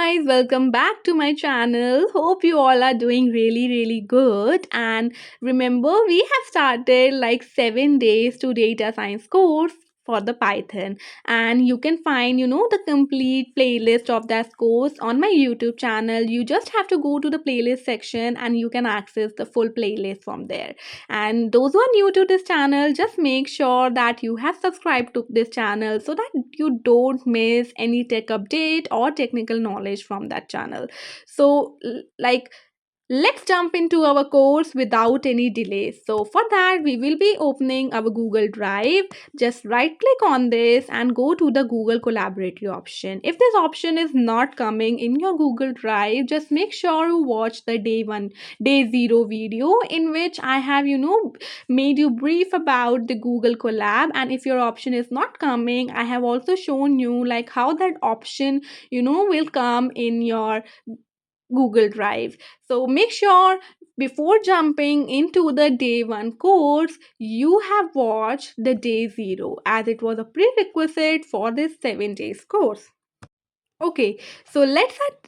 guys, welcome back to my channel. Hope you all are doing really good. And remember, we have started like 7 days to data science course for the Python, and you can find the complete playlist of that course on my YouTube channel. You just have to go to the playlist section and you can access the full playlist from there. And those who are new to this channel, just make sure that you have subscribed to this channel so that you don't miss any tech update or technical knowledge from that channel. So let's jump into our course without any delay. So for that, we will be opening our Google Drive. Just right click on this and go to the Google Collaboratory option. If this option is not coming in your Google Drive, just make sure you watch the day zero video in which I have, made you brief about the Google Colab. And if your option is not coming, I have also shown you like how that option, will come in your Google Drive. So make sure before jumping into the day one course, you have watched the day zero as it was a prerequisite for this 7 days course. Okay, so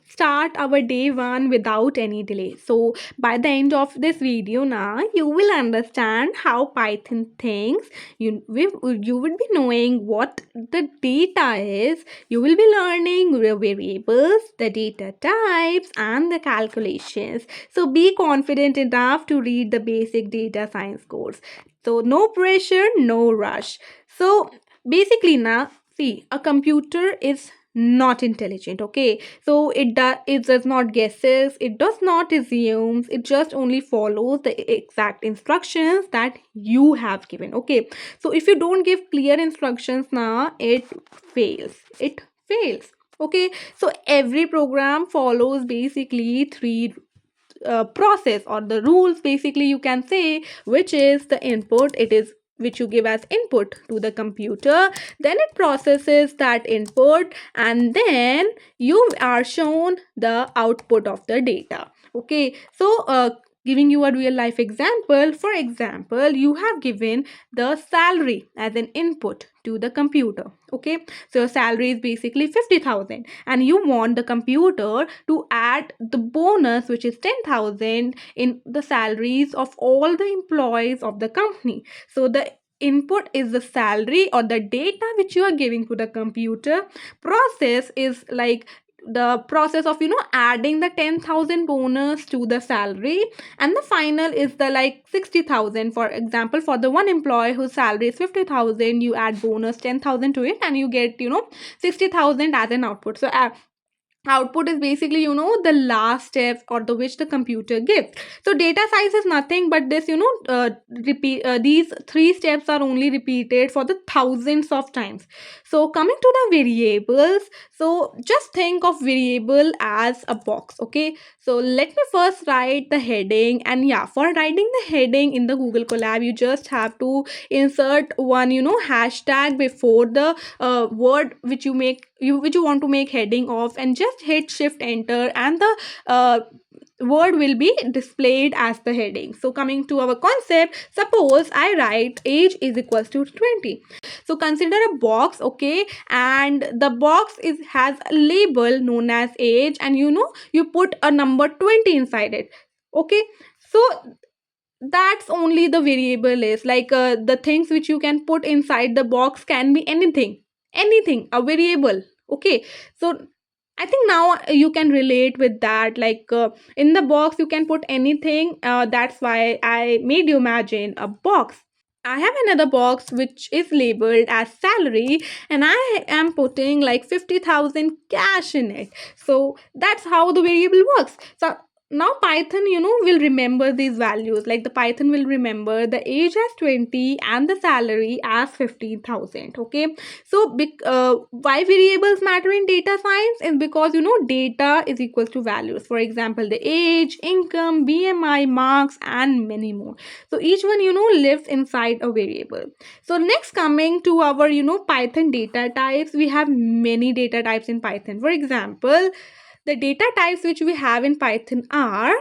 start our day one without any delay. So by the end of this video now, you will understand how Python thinks. You would be knowing what the data is. You will be learning the variables, the data types, and the calculations. So be confident enough to read the basic data science course. So no pressure, no rush. So basically now, see, a computer is not intelligent, okay? So it does not guesses, it does not assumes, it just only follows the exact instructions that you have given, okay? So if you don't give clear instructions now, it fails, okay? So every program follows basically three process or the rules, basically you can say, which is the input, it is which you give as input to the computer, then it processes that input, and then you are shown the output of the data, okay? So giving you a real life example, for example, you have given the salary as an input to the computer, okay? So your salary is basically 50,000 and you want the computer to add the bonus, which is 10,000, in the salaries of all the employees of the company. So the input is the salary or the data which you are giving to the computer. Process is like the process of adding the 10,000 bonus to the salary, and the final is the like 60,000. For example, for the one employee whose salary is 50,000, you add bonus 10,000 to it and you get 60,000 as an output. So output is basically the last step or the which the computer gives. So data size is nothing but this repeat these three steps are only repeated for the thousands of times. So coming to the variables, so just think of variable as a box, okay? So let me first write the heading, and yeah, for writing the heading in the Google Colab, you just have to insert one hashtag before the word which you want to make heading of, and just hit shift enter, and the word will be displayed as the heading. So coming to our concept, suppose I write age is equals to 20. So consider a box, okay, and the box has a label known as age, and you put a number 20 inside it, okay? So that's only the variable is like the things which you can put inside the box can be anything, a variable, okay? So I think now you can relate with that, like in the box you can put anything. That's why I made you imagine a box. I have another box which is labeled as salary, and I am putting like 50,000 cash in it. So that's how the variable works. So now Python will remember these values, like the Python will remember the age as 20 and the salary as 15,000, okay? So why variables matter in data science is because data is equals to values. For example, the age, income, BMI, marks, and many more. So each one lives inside a variable. So next, coming to our Python data types, we have many data types in Python. For example, the data types which we have in Python are,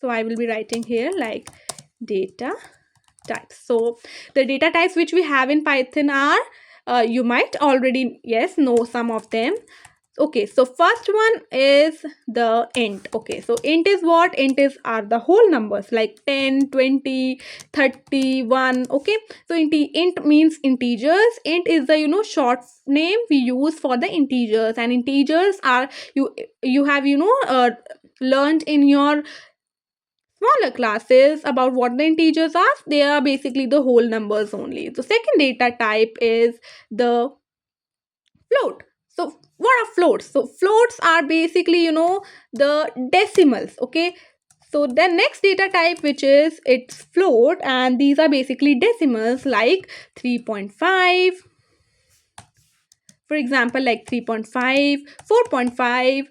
so I will be writing here like data types. So the data types which we have in Python are, you might already know some of them. Okay, so first one is the int. Okay, so int is what? Int is are the whole numbers like 10, 20, 31. Okay, so int means integers. Int is the short name we use for the integers, and integers are you have learned in your smaller classes about what the integers are. They are basically the whole numbers only. The second data type is the float. So what are floats? So floats are basically the decimals. Okay, so the next data type, which is its float, and these are basically decimals like 3.5, for example, like 3.5, 4.5,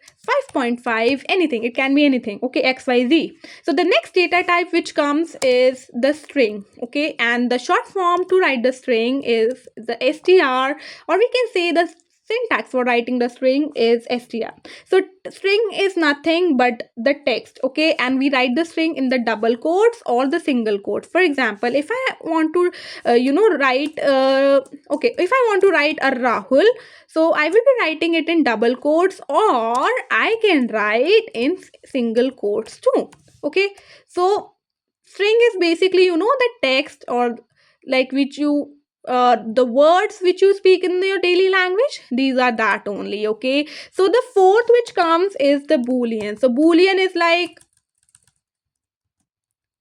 5.5, anything. It can be anything. Okay, xyz. So the next data type which comes is the string. Okay, and the short form to write the string is the str, or we can say the syntax for writing the string is str. So string is nothing but the text. Okay, and we write the string in the double quotes or the single quotes. For example, if I want to write okay, if I want to write a Rahul, so I will be writing it in double quotes, or I can write in single quotes too. Okay, so string is basically the text, or like which you the words which you speak in your daily language. These are that only. Okay, so the fourth which comes is the boolean. So boolean is like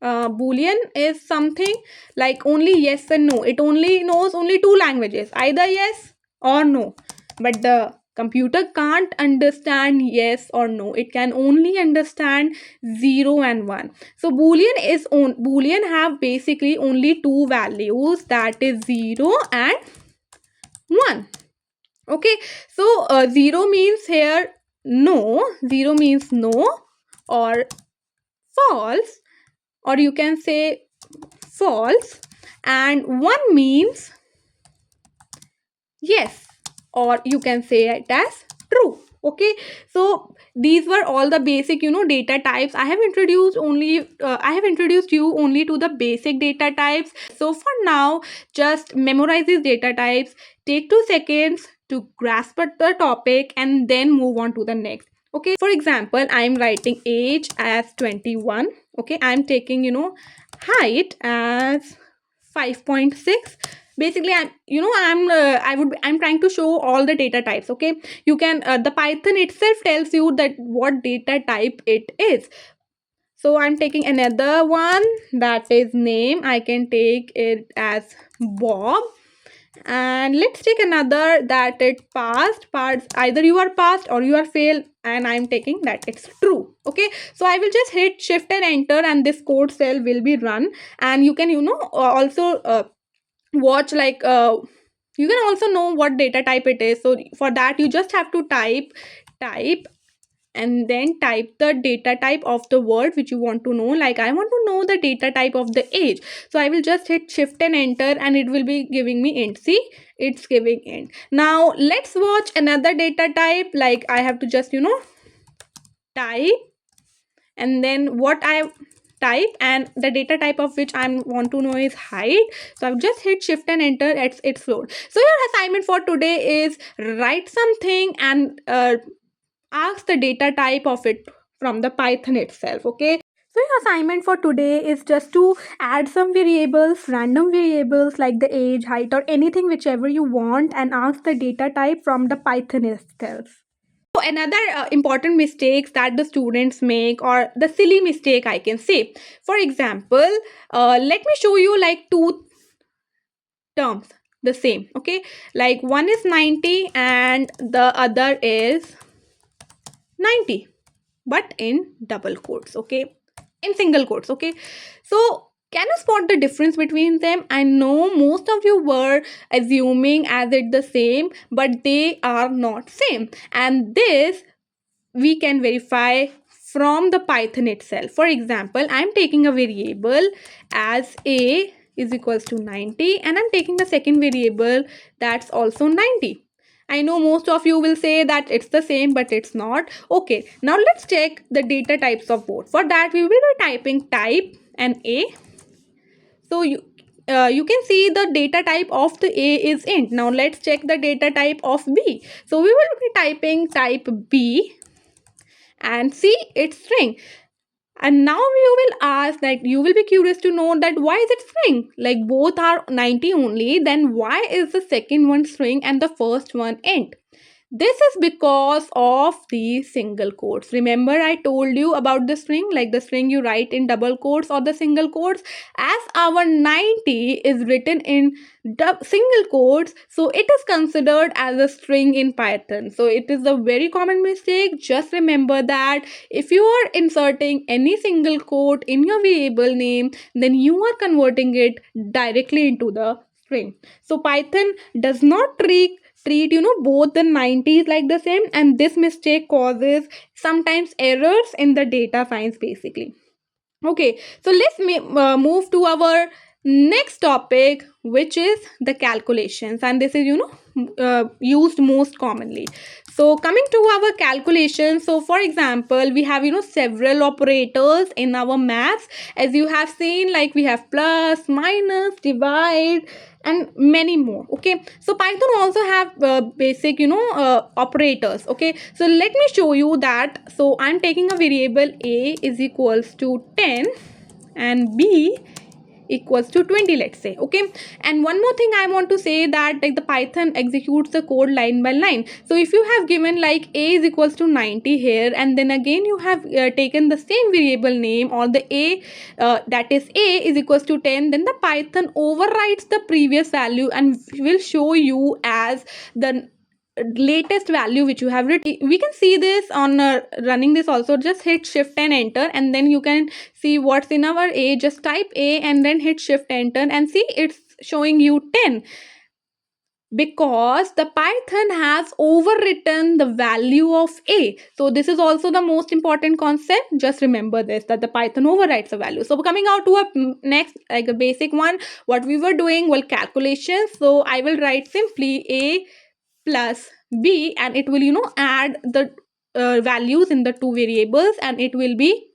boolean is something like only yes and no. It only knows only two languages, either yes or no. But the computer can't understand yes or no. It can only understand 0 and 1. So boolean have basically only two values, that is 0 and 1. Okay, so 0 means here no, 0 means no or false, or you can say false, and 1 means yes, or you can say it as true. Okay, so these were all the basic data types. I have introduced you only to the basic data types. So for now, just memorize these data types, take 2 seconds to grasp at the topic, and then move on to the next. Okay, for example, I'm writing age as 21. Okay, I'm taking height as 5.6. Basically I'm trying to show all the data types. Okay, you can the Python itself tells you that what data type it is. So I'm taking another one, that is name. I can take it as Bob. And let's take another, that it passed parts. Either you are passed or you are failed, and I'm taking that it's true. Okay, so I will just hit shift and enter, and this code cell will be run. And you can also watch like you can also know what data type it is. So for that you just have to type and then type the data type of the word which you want to know. Like I want to know the data type of the age, so I will just hit shift and enter, and it will be giving me int. See, it's giving int. Now let's watch another data type. Like I have to just type, and then what I type, and the data type of which I want to know is height. So I've just hit shift and enter. It's float. So your assignment for today is write something and ask the data type of it from the Python itself. Okay, so your assignment for today is just to add some variables, random variables like the age, height, or anything whichever you want, and ask the data type from the Python itself. So another important mistakes that the students make, or the silly mistake I can say. For example, let me show you like two terms the same. Okay, like one is 90 and the other is 90, but in double quotes. Okay, in single quotes. Okay, so can you spot the difference between them? I know most of you were assuming as it the same, but they are not same, and this we can verify from the Python itself. For example, I'm taking a variable as a is equals to 90, and I'm taking the second variable that's also 90. I know most of you will say that it's the same, but it's not. Okay, now let's check the data types of both. For that, we will be typing type and a. So you can see the data type of the A is int. Now let's check the data type of B. So we will be typing type B and see it's string. And now you will ask that you will be curious to know that why is it string? Like both are 90 only, then why is the second one string and the first one int? This is because of the single quotes. Remember I told you about the string, like the string you write in double quotes or the single quotes. As our 90 is written in single quotes, so it is considered as a string in Python. So it is a very common mistake. Just remember that if you are inserting any single quote in your variable name, then you are converting it directly into the string. So Python does not treat both the 90s like the same, and this mistake causes sometimes errors in the data science basically. Okay, so let's move to our next topic, which is the calculations, and this is used most commonly. So coming to our calculations, so for example we have several operators in our maths, as you have seen, like we have plus, minus, divide, and many more. Okay, so Python also have basic operators. Okay, so let me show you that. So I'm taking a variable A is equals to 10 and B equals to 20, let's say. Okay, and one more thing I want to say, that like the Python executes the code line by line. So if you have given like A is equals to 90 here, and then again you have taken the same variable name, or the A that is A is equals to 10, then the Python overwrites the previous value and will show you as the latest value which you have written. We can see this on running this also. Just hit shift and enter, and then you can see what's in our A. Just type A and then hit shift enter, and see it's showing you 10, because the Python has overwritten the value of A. So this is also the most important concept. Just remember this, that the Python overwrites a value. So coming out to a next, like a basic one, what we were doing, well, calculations. So I will write simply A plus B, and it will add the values in the two variables, and it will be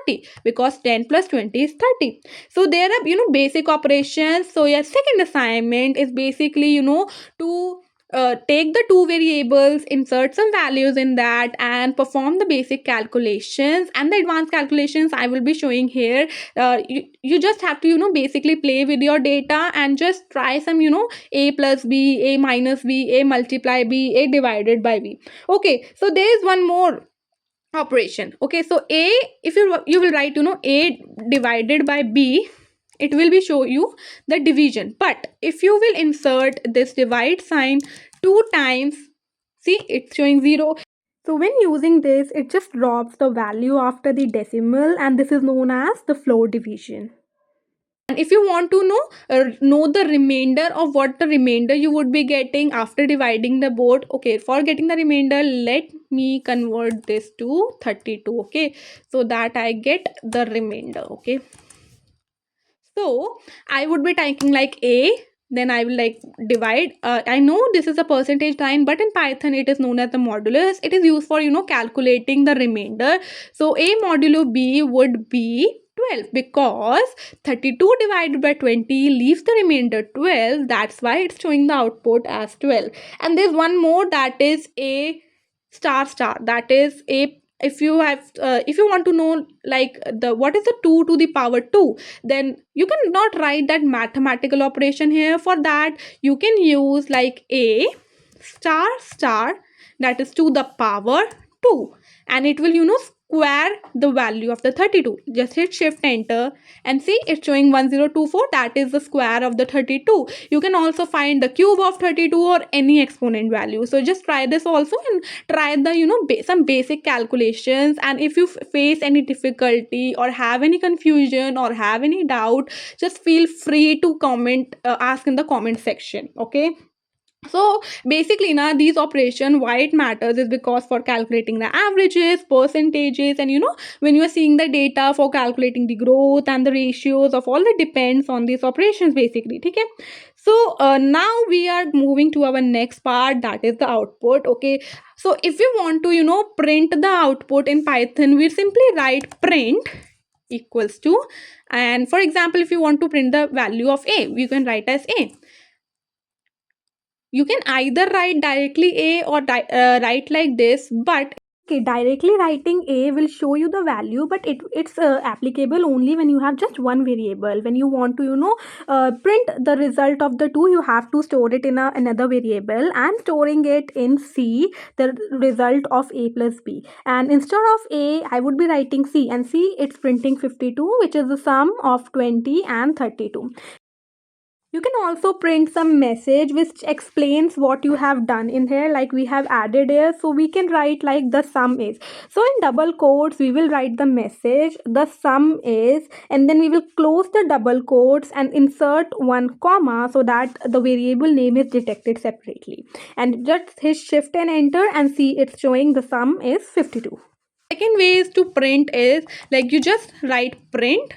30, because 10 plus 20 is 30. So there are basic operations. So your second assignment is basically to take the two variables, insert some values in that, and perform the basic calculations. And the advanced calculations I will be showing here. You just have to basically play with your data and just try some A plus B, A minus B, A multiply B, A divided by B. Okay, so there is one more operation. Okay, so A, if you will write A divided by B, it will be show you the division. But if you will insert this divide sign two times, see it's showing 0. So when using this, it just drops the value after the decimal, and this is known as the floor division. And if you want to know the remainder of what the remainder you would be getting after dividing the board. Okay, for getting the remainder, let me convert this to 32. Okay, so that I get the remainder. Okay, so I would be typing like A, then I will like divide. I know this is a percentage sign, but in Python it is known as the modulus. It is used for calculating the remainder. So A modulo B would be 12, because 32 divided by 20 leaves the remainder 12. That's why it's showing the output as 12. And there's one more, that is A star star. That is A, if you have if you want to know like the what is the 2 to the power 2, then you cannot write that mathematical operation here. For that you can use like A star star, that is to the power 2, and it will square the value of the 32. Just hit shift enter, and see it's showing 1024. That is the square of the 32. You can also find the cube of 32 or any exponent value. So just try this also, and try the some basic calculations. And if you face any difficulty or have any confusion or have any doubt, just feel free to comment, ask in the comment section. Okay, so basically now these operation, why it matters is because for calculating the averages, percentages, and when you are seeing the data for calculating the growth and the ratios of all, that depends on these operations basically. Okay, so now we are moving to our next part, that is the output. Okay, so if you want to print the output in Python, we simply write print equals to, and for example, if you want to print the value of a, you can write as a. You can either write directly a or write like this, but okay, directly writing a will show you the value, but it's applicable only when you have just one variable. When you want to print the result of the two, you have to store it in another variable. I'm storing it in c, the result of a plus b, and instead of a I would be writing c, and c it's printing 52, which is the sum of 20 and 32. You can also print some message which explains what you have done in here, like we have added here, so we can write like the sum is. So in double quotes we will write the message, the sum is, and then we will close the double quotes and insert one comma so that the variable name is detected separately, and just hit shift and enter and see it's showing the sum is 52. Second ways to print is like you just write print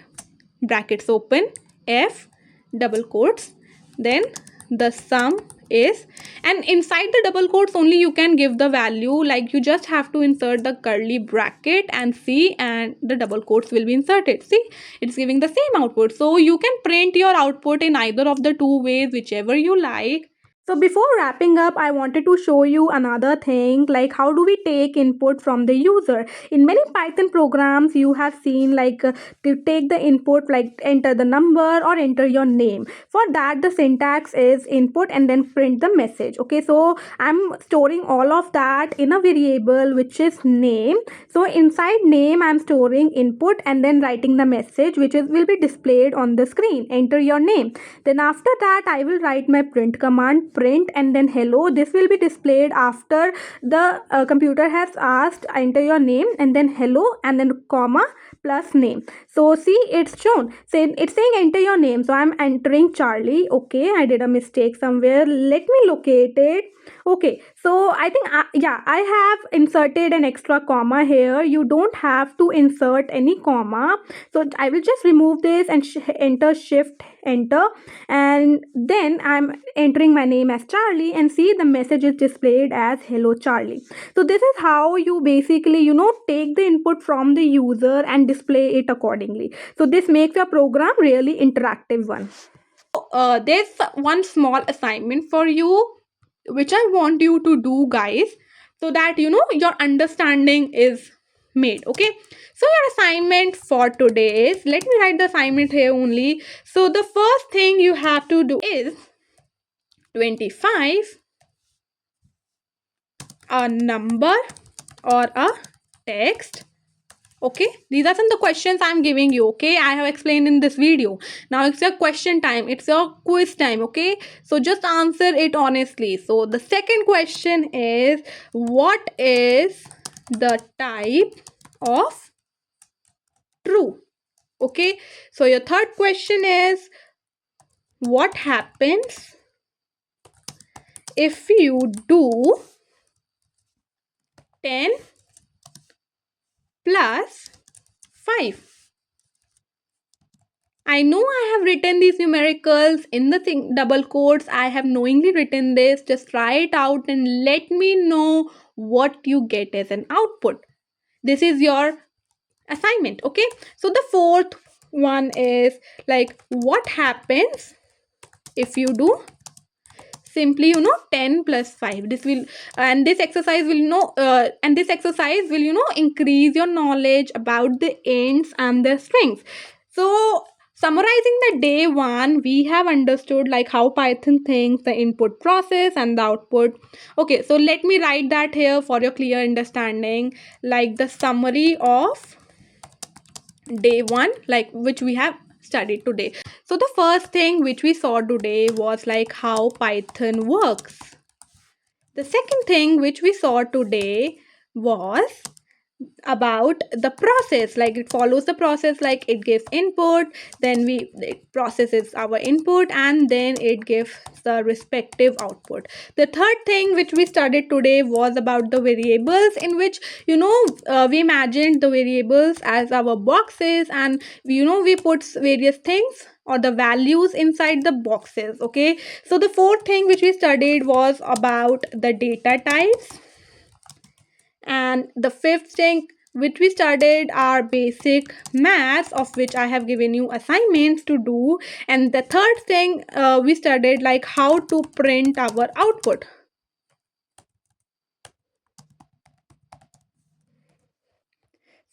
brackets open f double quotes, then the sum is, and inside the double quotes only you can give the value, like you just have to insert the curly bracket and see, and the double quotes will be inserted. See, it's giving the same output. So you can print your output in either of the two ways, whichever you like. So before wrapping up, I wanted to show you another thing, like how do we take input from the user. In many Python programs, you have seen to take the input, like enter the number or enter your name. For that, the syntax is input and then print the message. Okay, so I'm storing all of that in a variable which is name. So inside name, I'm storing input and then writing the message which will be displayed on the screen. Enter your name. Then after that, I will write my print command, print and then hello. This will be displayed after the computer has asked enter your name and then hello and then comma plus name. So see, it's shown, it's saying enter your name, so I'm entering Charlie. Okay, I did a mistake somewhere, let me locate it. Okay, so I think I have inserted an extra comma here. You don't have to insert any comma, so I will just remove this and enter shift enter, and then I'm entering my name as Charlie, and see the message is displayed as hello Charlie. So this is how you basically take the input from the user and display it accordingly. So this makes your program really interactive one. There's one small assignment for you which I want you to do, guys, so that your understanding is made. Okay, so your assignment for today is, let me write the assignment here only. So the first thing you have to do is 25 a number or a text. Okay, these are some of the questions I'm giving you. Okay, I have explained in this video. Now it's your question time, it's your quiz time. Okay, so just answer it honestly. So the second question is, what is the type of true? Okay, so your third question is, what happens if you do 10 plus 5? I know I have written these numericals in the double quotes. I have knowingly written this. Just try it out and let me know what you get as an output. This is your assignment. Okay, so the fourth one is like, what happens if you do simply 10 plus 5? This will, and this exercise will increase your knowledge about the ints and the strings. So summarizing the day one, we have understood like how Python thinks, the input process and the output. Okay, so let me write that here for your clear understanding, like the summary of day one, like which we have studied today. So the first thing which we saw today was like how Python works. The second thing which we saw today was about the process, like it follows the process, like it gives input, then it processes our input, and then it gives the respective output. The third thing which we studied today was about the variables, in which we imagined the variables as our boxes, and we put various things or the values inside the boxes. Okay, so the fourth thing which we studied was about the data types, and the fifth thing which we studied our basic maths, of which I have given you assignments to do. And the third thing, we studied like how to print our output.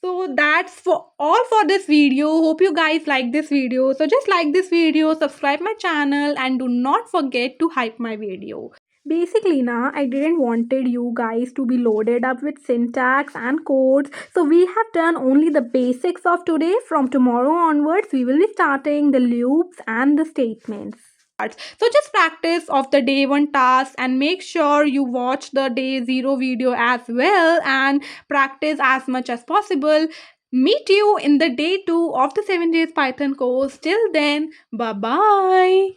So that's for all for this video. Hope you guys like this video. So just like this video, subscribe my channel, and do not forget to hype my video. Basically, na, I didn't wanted you guys to be loaded up with syntax and codes. So we have done only the basics of today. From tomorrow onwards, we will be starting the loops and the statements. So just practice of the day one task and make sure you watch the day zero video as well and practice as much as possible. Meet you in the day two of the 7 days Python course. Till then, bye bye.